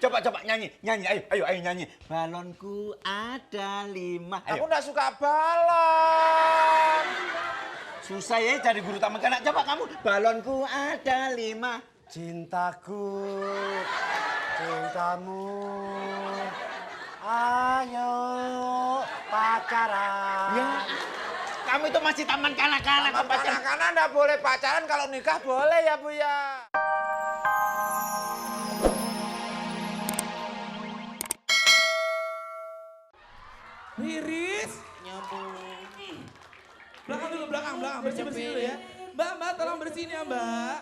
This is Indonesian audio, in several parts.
Coba nyanyi. Ayo nyanyi. Balonku ada 5. Aku nggak suka balon. Susah ya cari guru taman kanak. Coba kamu. Balonku ada 5. Cintaku, cintamu. Ayo pacaran. Ya, kamu itu masih taman kanak-kanak. Kanak-kanak nggak boleh pacaran, kalau nikah boleh ya Bu ya. Riris. Nyambung. Belakang, bersih dulu ya. Mbak, tolong bersihin ya Mbak.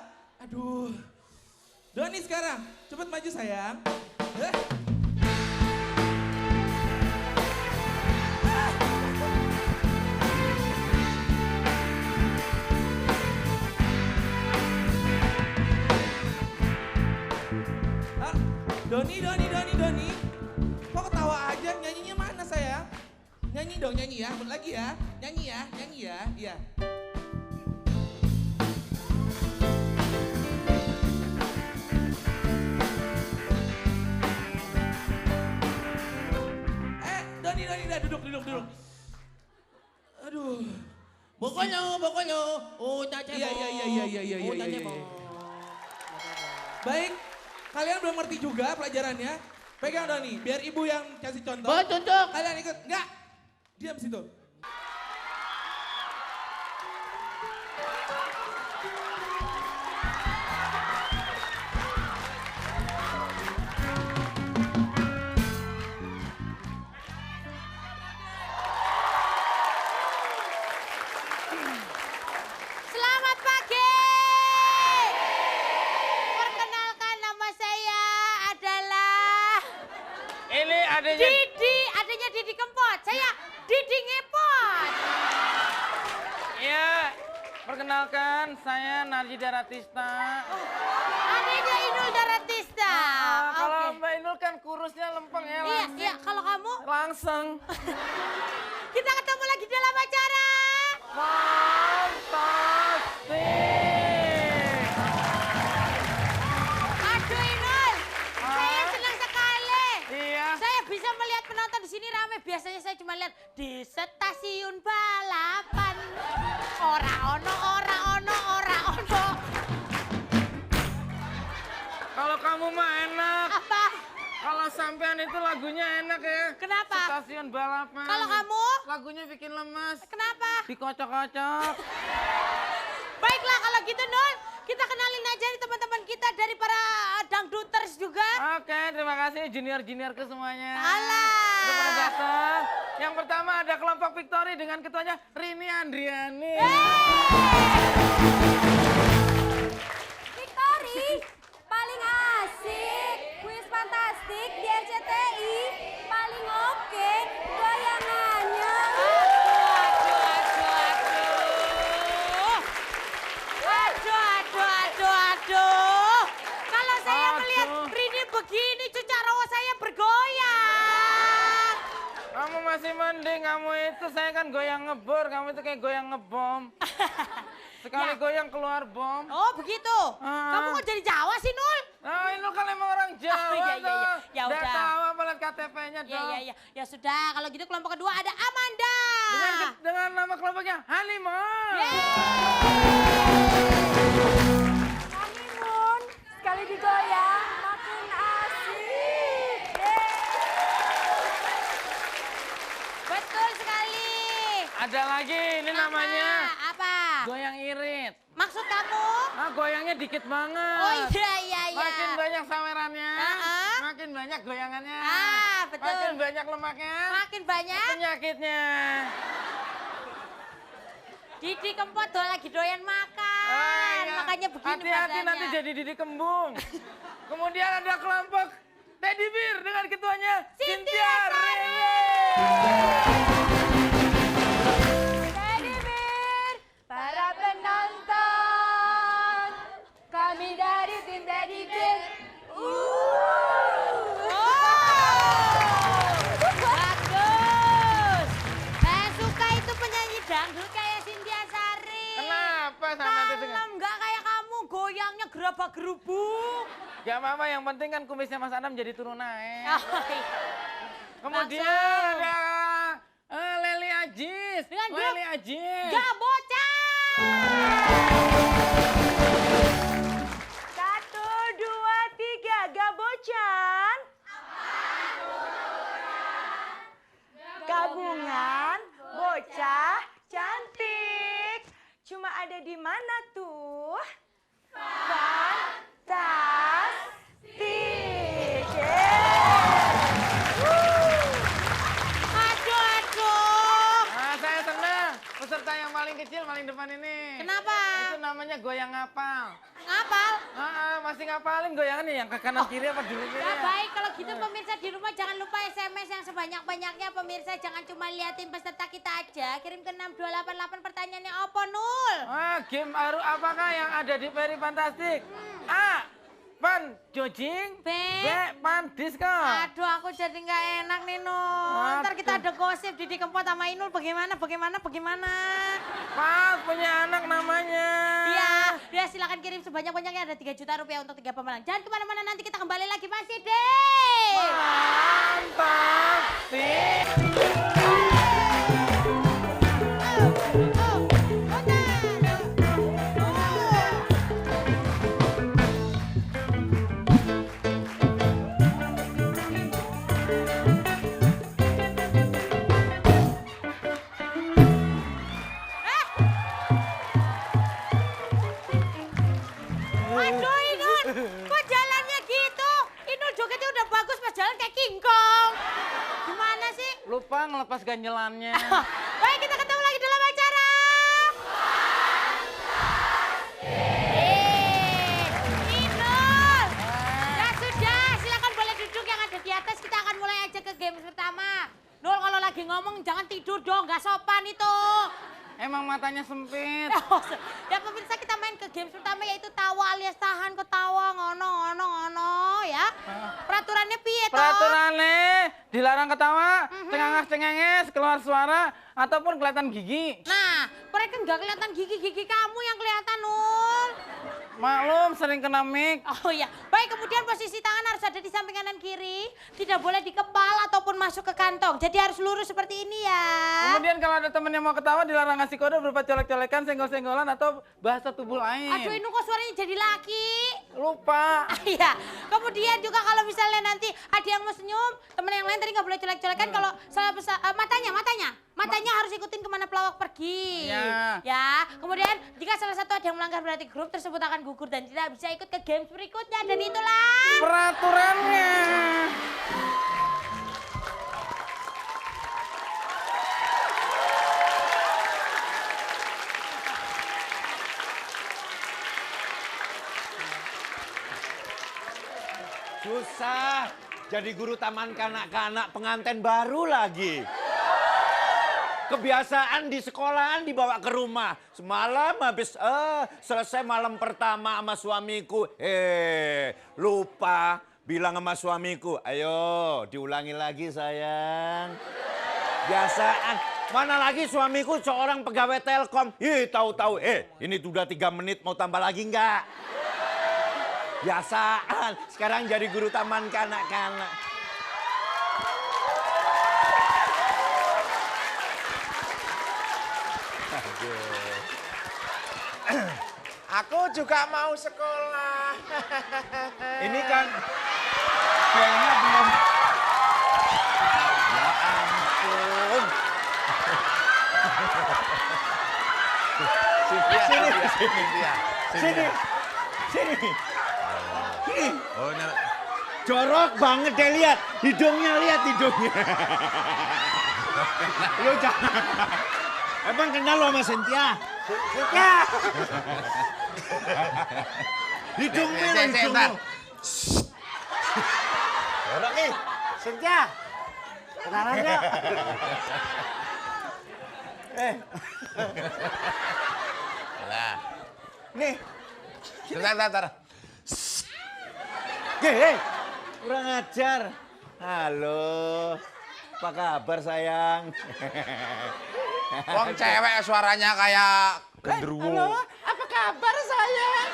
Aduh. Doni sekarang, cepet maju sayang. Doni. Kok ketawa aja? Nyanyinya mana sayang? Nyanyi dong, nyanyi ya. Lagi ya. Nyanyi ya. Iya. Doni, udah duduk. Aduh. Pokoknya. Oh, cacebo. Iya. Oh, cacebo. Baik, kalian belum ngerti juga pelajarannya. Pegang Doni, biar ibu yang kasih contoh. Contoh. Kalian ikut, enggak. Diam situ. Selamat pagi. Perkenalkan nama saya adalah Ini adanya. Didi, adanya Didi Kempot. Saya Didi Ngepot. Ya, perkenalkan saya Narji Daratista. Adanya Inul Daratista. Kalau Oke. Mbak Inul kan kurusnya lempeng ya. Iya, kalau kamu Langsung. kita ketemu lagi dalam acara. Fantastik. Aduh Inul, saya senang sekali. Iya. Saya bisa melihat penonton di sini rame. Biasanya saya cuma lihat di stasiun balapan. Ora ono. Kalau kamu mah enak. Apa? Kalau sampean itu lagunya enak ya. Kenapa? Stasiun balapan. Kalau kamu? Lagunya bikin lemas. Kenapa? Dikocok-kocok. Baiklah kalau gitu Nul, kita kenalin aja nih teman-teman kita dari para dangduters juga. Oke, terima kasih junior-juniorku semuanya. Alah. Udah pada datang. Yang pertama ada kelompok Victory dengan ketuanya Rini Andriani. Victory, paling asik, kuis fantastik di RCTI, paling oke, goyangannya. Aduh. Kalau saya melihat Rini begini, cucak rawa saya bergoyang. Kamu masih mending, kamu itu saya kan goyang ngebor, kamu itu kayak goyang ngebom. Sekali Ya. goyang keluar bom. Oh begitu? Kamu kok jadi Jawa sih Nul? Nah, ini kan emang orang Jawa. Iya. tuh. Ya Udah udah. tahu apa lihat KTP-nya dong. Iya. Ya sudah, kalau gitu kelompok kedua ada Amanda. Dengan nama kelompoknya Halimah. Honeymoon, sekali digoyang makin asik. Betul sekali. Ada lagi, ini namanya Apa? goyang irit. Maksud kamu? Ah, goyangnya dikit banget. Oh iya. Makin banyak sawerannya, Heeh. makin banyak goyangannya. Betul. Makin banyak lemaknya, Makin banyak. penyakitnya. Didi Kempot lagi doyan makan. Iya. Makanya begini Hati-hati badannya. nanti jadi Didi Kembung. Kemudian ada kelompok Teddy Bear dengan ketuanya Cynthia Rini. Teddy Bear, para penonton, kami dari tim Teddy Bear. Bagus. Saya suka itu penyanyi dangdut kayak Cynthia Sari. Kenapa sampai itu? Kalem, nggak kayak kamu goyangnya gerabak-gerubuk. Gak apa-apa, yang penting kan kumisnya Mas Anam jadi turun naik. Oh, iya. Kemudian ada Leli Ajis. Dengan grup Leli Ajis. Gak bocah. 1, 2, 3, Gabocan. Gabungan bocah cantik. Cuma ada di mana tuh? Fantastik. Aduh. Saya senang. Peserta yang paling kecil, paling depan ini. Kenapa? Itu namanya goyang ngapal. Ngapal? Masih ngapalin goyangannya yang ke kanan kiri apa dulu Ya baik, kalau gitu pemirsa di rumah jangan lupa SMS yang sebanyak-banyaknya. Pemirsa jangan cuma liatin peserta kita aja. Kirim ke 6288 pertanyaannya apa, Nul? Game baru apakah yang ada di Peri Fantastik? A. Pan Jojing. B. Pan Disco. Aduh, aku jadi nggak enak nih, Nul. Ntar kita ada gosip Didi Kempot sama Inul. Bagaimana? Pas punya anak namanya. Ya silakan kirim sebanyak-banyaknya. Ada 3 juta rupiah untuk 3 pemenang. Jangan kemana-mana, nanti kita kembali lagi masih deh. Fantastik. Aduh, Inul. Kok jalannya gitu? Inul jogetnya udah bagus, pas jalan kayak King Kong. Gimana sih? Lupa ngelepas ganjelannya. Baik, kita ketemu lagi dalam acara. Inul. Ya sudah, silakan boleh duduk yang ada di atas. Kita akan mulai aja ke game pertama. Nul, kalau lagi ngomong jangan tidur dong, nggak sopan itu. Emang matanya sempit. Ya pemirsa, kita main ke game pertama yaitu tawa alias tahan ketawa ngono ya. Peraturannya piye toh? Peraturannya dilarang ketawa, cengenges keluar suara ataupun kelihatan gigi. Nah, mereka nggak kelihatan gigi kamu yang kelihatan, Nul. Maklum sering kena mic. Oh iya, baik, kemudian posisi tangan harus ada di samping kanan kiri. Tidak boleh di kepala ataupun masuk ke kantong. Jadi harus lurus seperti ini ya. Kemudian kalau ada temen yang mau ketawa dilarang ngasih kode berupa colek-colekan, senggol-senggolan atau bahasa tubuh lain. Aduh, ini kok suaranya jadi laki. Lupa. Iya, kemudian juga kalau misalnya nanti ada yang mau senyum, temen yang lain tadi nggak boleh colek-colekan. Kalau salah matanya harus ikutin kemana pelawak pergi. Iya. Ya, kemudian jika salah satu ada yang melanggar berarti grup tersebut akan gugur dan tidak bisa ikut ke games berikutnya. Dan itulah Peraturannya. Susah. Jadi guru taman kanak-kanak pengantin baru lagi. Kebiasaan di sekolahan dibawa ke rumah. Semalam habis selesai malam pertama sama suamiku. Lupa bilang sama suamiku, ayo diulangi lagi sayang. Biasaan. Mana lagi suamiku seorang pegawai Telkom. Tahu-tahu, ini udah 3 menit mau tambah lagi enggak? Biasaan. Sekarang jadi guru taman kanak-kanak. Aku juga mau sekolah. Ini kan kayaknya belum. Ya ampun. Sini. Oh, nah. Jorok banget deh, lihat hidungnya. Lu jangan. Emang kenal lo sama Cynthia? Cynthia. Hidungnya lo hidungnya. Jorok nih, Cynthia. Kenalan yuk. Lah. Nih. Bentar. Kurang ajar. Halo. Apa kabar sayang? Wong cewek suaranya kayak genderuwo. Halo, apa kabar sayang?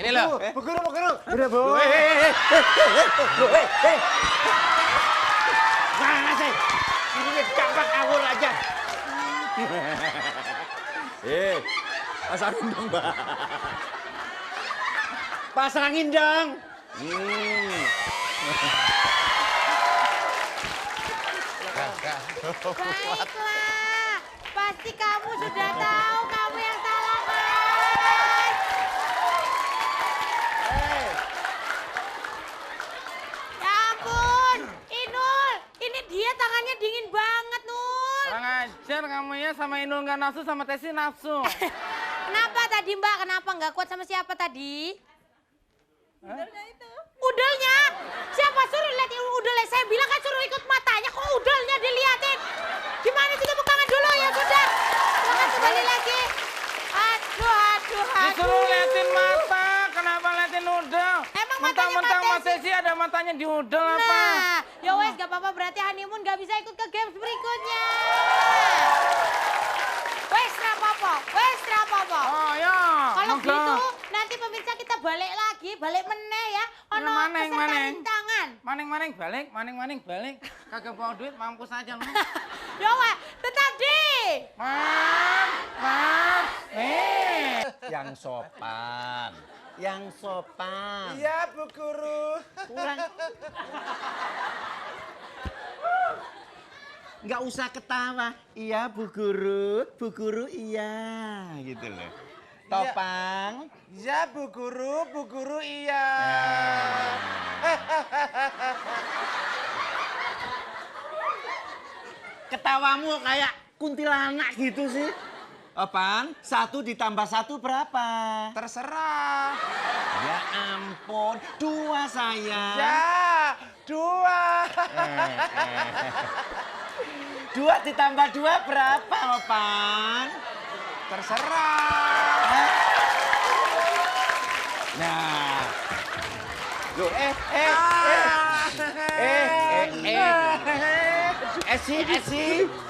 Ini loh. Bu Guru. Udah, Bu. Mana sih? Ini campak awur aja. Pasangin dong, Mbak. Pasangin dong. Baiklah, pasti kamu sudah tahu kamu yang salah kan? Ya ampun, Inul, ini dia tangannya dingin banget, Nul. Kurang ajar kamu ya, sama Inul nggak nafsu, sama Tesi nafsu. Kenapa tadi Mbak? Kenapa nggak kuat sama siapa tadi? Udelnya itu. Udelnya? Siapa suruh lihat udelnya? Saya bilang kan suruh ikut matanya, kok udelnya dilihatin? Gimana sih tepuk tangan dulu ya sudah. Silakan kembali lagi. Aduh. Disuruh liatin mata, kenapa liatin udel? Emang matanya Mentang-mentang Mbak Mas Tesi ada matanya di udel apa? Nah, ya wes gak apa-apa berarti honeymoon gak bisa ikut ke games berikutnya. Wes rapopo. Oh ya. Kalau monggo. gitu nanti pemirsa kita balik lagi, balik meneh ya. Ono Maneng, peserta maneng. rintangan. Maning balik. Kagak bawa duit, mampus aja lu. Ya wes, tetap di. Yang sopan. Iya, Bu Guru. Nggak usah ketawa. Iya, Bu Guru iya. Gitu loh. Topang. Iya, Bu Guru iya. Ketawamu kayak kuntilanak gitu sih. Apaan? 1 ditambah 1 berapa? Terserah. Ya ampun, 2 sayang. Ya, 2. 2 ditambah 2 berapa, Opan? Terserah. Nah. Loh,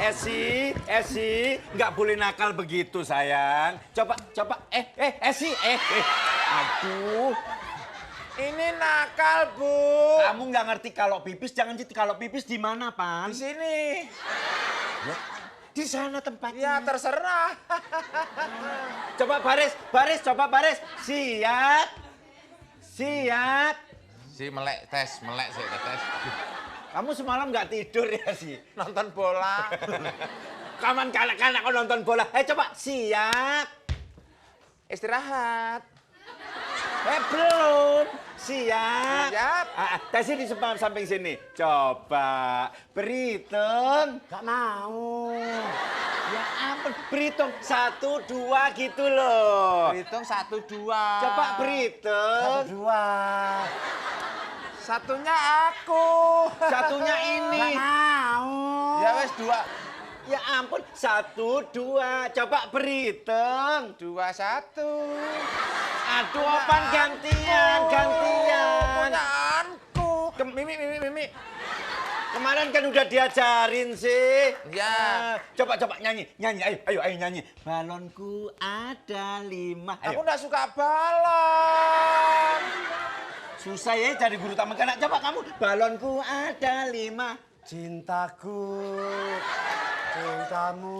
Esi, nggak boleh nakal begitu sayang. Coba, Esi, aduh. Ini nakal, Bu. Kamu nggak ngerti kalau pipis, jangan gitu. Kalau pipis di mana, Pan? Di sini. Ya, di sana Ya, tempatnya. terserah. Coba baris, coba baris. Siap. Si melek sih, tes. Kamu semalam nggak tidur ya sih? Nonton bola. Kaman kanak-kanak kau nonton bola. Coba siap. Istirahat. Belum. Siap. Siap. Tesi di samping sini. Coba berhitung. Gak mau. Ya ampun, berhitung 1, 2 gitu loh. Hitung 1, 2. Coba berhitung. 2. Satunya aku. Satunya ini. Gak mau. Ya wes 2. Ya ampun, 1, 2. Coba berhitung. 2, 1. Aduh, Opan gantian. Punyaanku. Mimi. Kemarin kan udah diajarin sih. Ya. Coba nyanyi. Ayo nyanyi. Balonku ada 5. Aku nggak suka balon. Susah ya cari guru taman kanak. Coba kamu. Balonku ada 5. Cintaku, cintamu.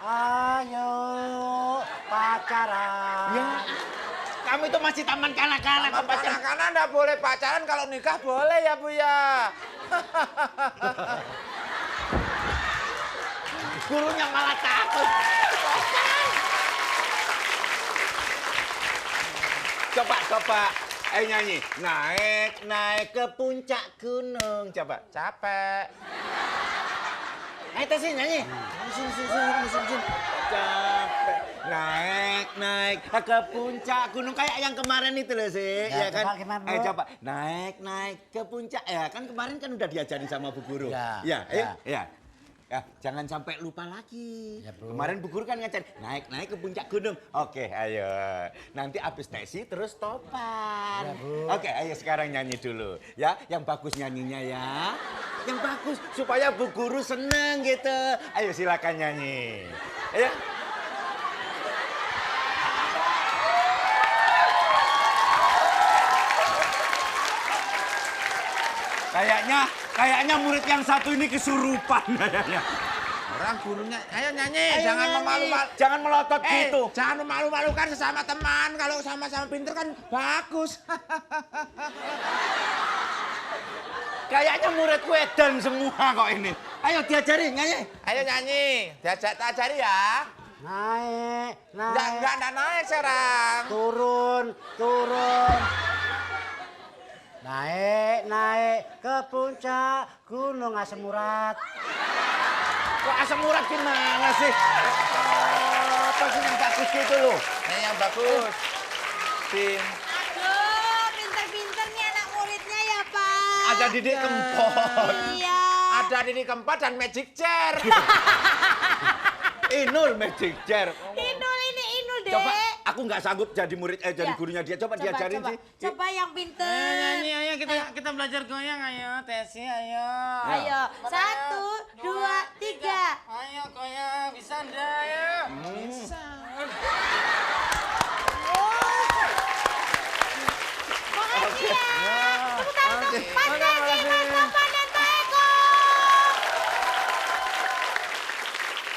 Ayo pacaran. Ya, kamu itu masih taman kanak-kanak. Sama kanak-kanak nggak boleh pacaran, kalau nikah boleh ya, Bu ya. Gurunya malah takut. Coba. Ayo nyanyi. Naik ke puncak gunung. Coba. Capek. Ayo Tesi nyanyi. Sini. Capek. Naik ke puncak gunung kayak yang kemarin itu loh sih. Ya, Ya kan? coba gimana, Bu? Ayo coba. Naik ke puncak. Ya kan kemarin kan udah diajarin sama Bu Guru. Ya, Ayo. Ya. Ya, jangan sampai lupa lagi. Ya, Bu. Kemarin Bu Guru kan ngajarin naik ke puncak gunung. Oke, ayo. Nanti abis Tesi terus Topan. Ya, Bu. Oke, ayo sekarang nyanyi dulu. Ya, yang bagus nyanyinya ya. Yang bagus supaya Bu Guru seneng gitu. Ayo silakan nyanyi. Ayo. Kayaknya murid yang satu ini kesurupan kayaknya. Orang gurunya, ayo nyanyi, jangan memalu-malu. Jangan melotot gitu. Jangan memalu-malukan sesama teman. Kalau sama-sama pinter kan bagus. Kayaknya murid wedan semua kok ini. Ayo diajari nyanyi. Ayo nyanyi, diajak tak ajari ya. Naik, Enggak naik sekarang. turun. Naik ke puncak Gunung Asam Urat. Kok asam urat gimana sih? Apa sih yang bagus gitu loh? Yang bagus. Sim. Aduh, pinter-pinter nih anak muridnya ya, Pak. Ada Didik Kempot. Iya. Ada Didi Kempot dan Magic Chair. Inul Magic Chair. Inul, Dek. Coba, aku nggak sanggup jadi murid, jadi Ya. gurunya dia. Coba diajarin coba. sih. Coba yang pinter. Nyanyi, ayo kita belajar goyang, ayo Tesi, ayo. Ayo, 1, 2, 3. Ayo goyang, bisa ndak, ayo. Makasih ya. Tepuk tangan untuk Mas Makasih. Desi, Mas Topan, dan Pak Eko.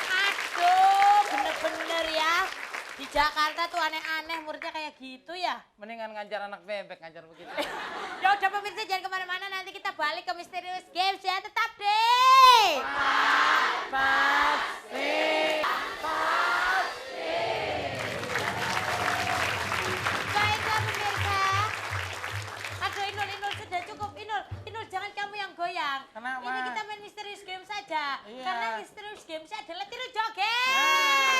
Aduh, bener-bener ya. Di Jakarta tuh aneh-aneh muridnya kayak gitu ya. Mendingan ngajar anak bebek, ngajar begitu. Ya udah pemirsa jangan kemana-mana, nanti kita balik ke Misterius Games ya. Tetap deh. Pasti. Baiklah pemirsa. Aduh Inul sudah cukup. Inul jangan kamu yang goyang. Kenapa? Ini kita main Misterius Games saja. Iya. Karena Misterius Games adalah tiru joget.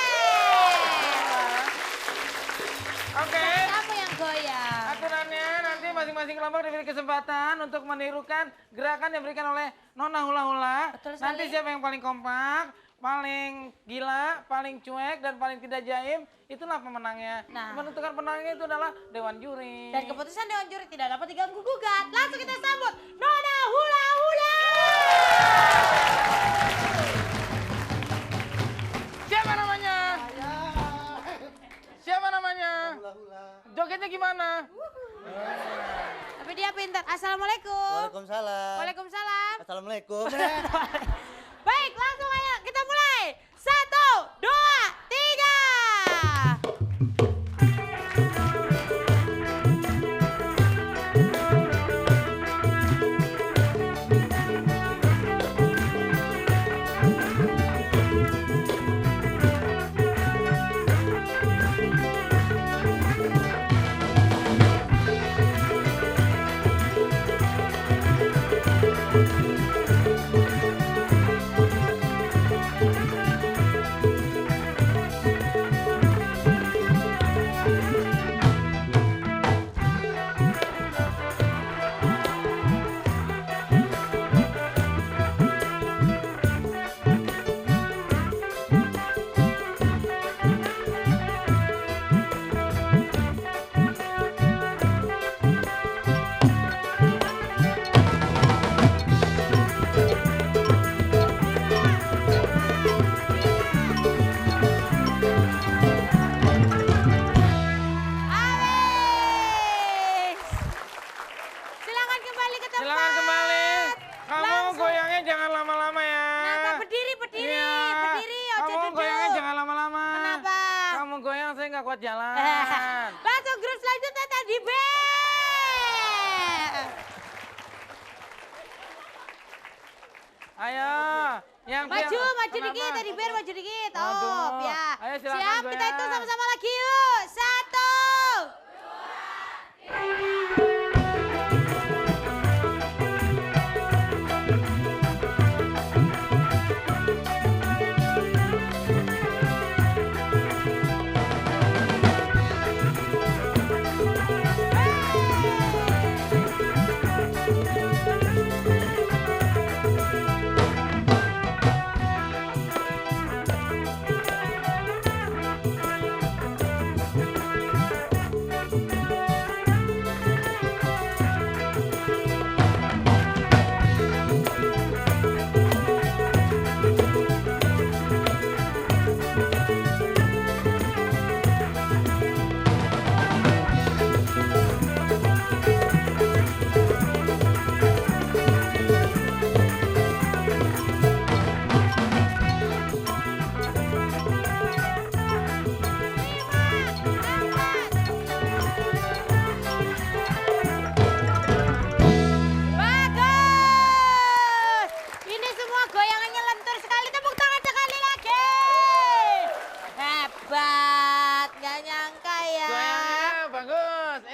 Oke. Kamu yang goyang. Aturannya nanti masing-masing kelompok diberi kesempatan untuk menirukan gerakan yang diberikan oleh Nona Hula Hula. Betul sekali. Nanti siapa yang paling kompak, paling gila, paling cuek, dan paling tidak jaim, itulah pemenangnya. Nah. Menentukan pemenangnya itu adalah Dewan Juri. Dan keputusan Dewan Juri tidak dapat diganggu gugat. Langsung kita sambut Nona Hula Hula. Siapa namanya? Siapa namanya? Jogetnya gimana? Tapi dia pintar. Assalamualaikum. Waalaikumsalam. Waalaikumsalam. Assalamualaikum. Baik, langsung ayo kita mulai. 1, 2, 3. Alex. Silakan kembali ke tempat. Silakan kembali. Kamu Langsung. goyangnya jangan lama-lama ya. Kenapa? Berdiri. Iya. Berdiri. Ojo Kamu duduk. goyangnya jangan lama-lama. Kenapa? Kamu goyang saya nggak kuat jalan. Langsung grup selanjutnya tadi B. Ayo, yang Maju Kenapa? dikit tadi biar maju dikit. Oh, Aduh. ya. Ayo, silakan Siap, kita goyang. hitung sama-sama lagi yuk. 1.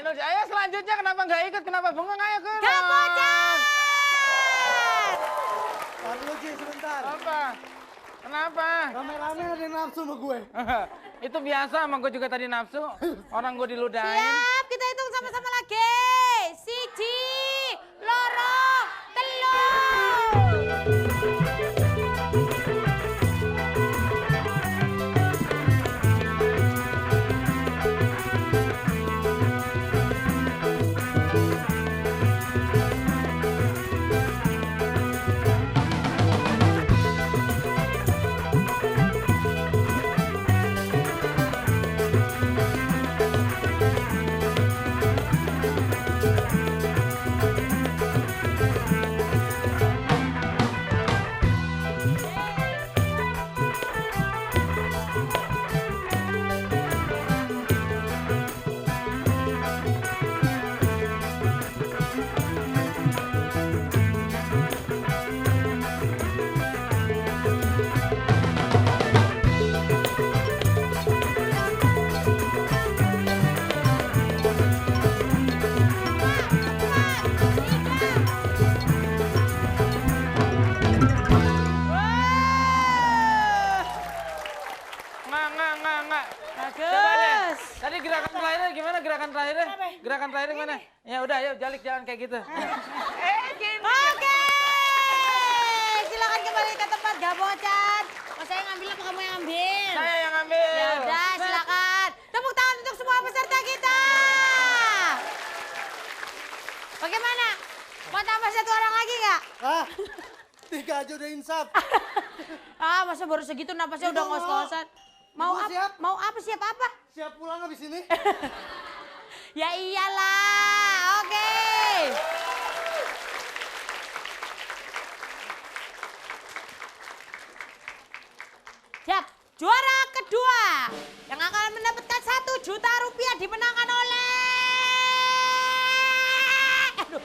Inul. Ayo selanjutnya kenapa nggak ikut? Kenapa bengong? Ayo ke. Gak bocah. Tahan dulu Ji, sebentar. Apa? Kenapa? Rame-rame ada yang nafsu sama gue. Itu biasa, emang gue juga tadi nafsu. Orang gue diludahin. Siap, kita hitung sama-sama lagi. Siji, loro, telur. Nggak. Coba deh. Tadi gerakan terakhirnya gimana gerakan terakhirnya? Gerakan terakhir gimana? Ya udah, ayo jalik jalan kayak gitu. Oke, silakan kembali ke tempat Gabocan. Mau saya ngambil apa kamu yang ambil? Saya yang ambil. Ya udah, silakan. Tepuk tangan untuk semua peserta kita. Bagaimana? Mau tambah satu orang lagi nggak? Ah, 3 aja udah insaf. Masa baru segitu napasnya udah ngos-ngosan. Mau Ibu apa? siap? Mau apa? Siap apa? Siap pulang habis ini? Ya iyalah. Oke. Siap. Juara kedua yang akan mendapatkan 1 juta rupiah dimenangkan oleh... Aduh.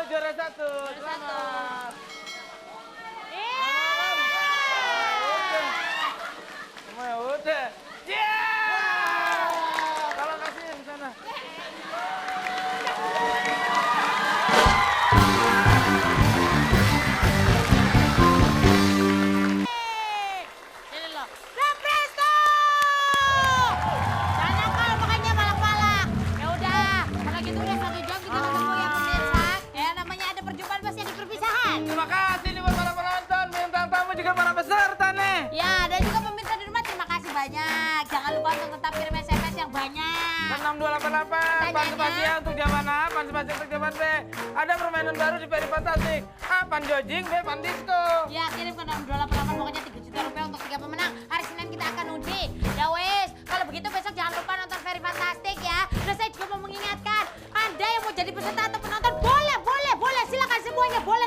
Juara satu. Selamat. Udah. Kalau kasihin sana. Ini loh. Presto! Jangan nakal makanya malak-malak. Ya udah, kalau gitu udah 1 jam kita ketemu ya pemirsa. Ya namanya ada perjumpaan pasti ada perpisahan. Terima kasih nih buat para penonton, bintang tamu juga para peserta nih. Ya, dan juga pemirsa di rumah terima kasih banyak. Jangan lupa untuk tetap kirim SMS yang banyak. 6288, Panspasi A untuk zaman A, Panspasi untuk zaman B. Ada permainan baru di Peri Fantastik. A, Panjojing, B, Pandisco. Ya, kirim ke 6288 pokoknya 3 juta rupiah untuk 3 pemenang. Hari Senin kita akan undi. Ya wes, kalau begitu besok jangan lupa nonton Very Fantastic ya. Dan saya juga mau mengingatkan, Anda yang mau jadi peserta atau penonton boleh, silakan semuanya boleh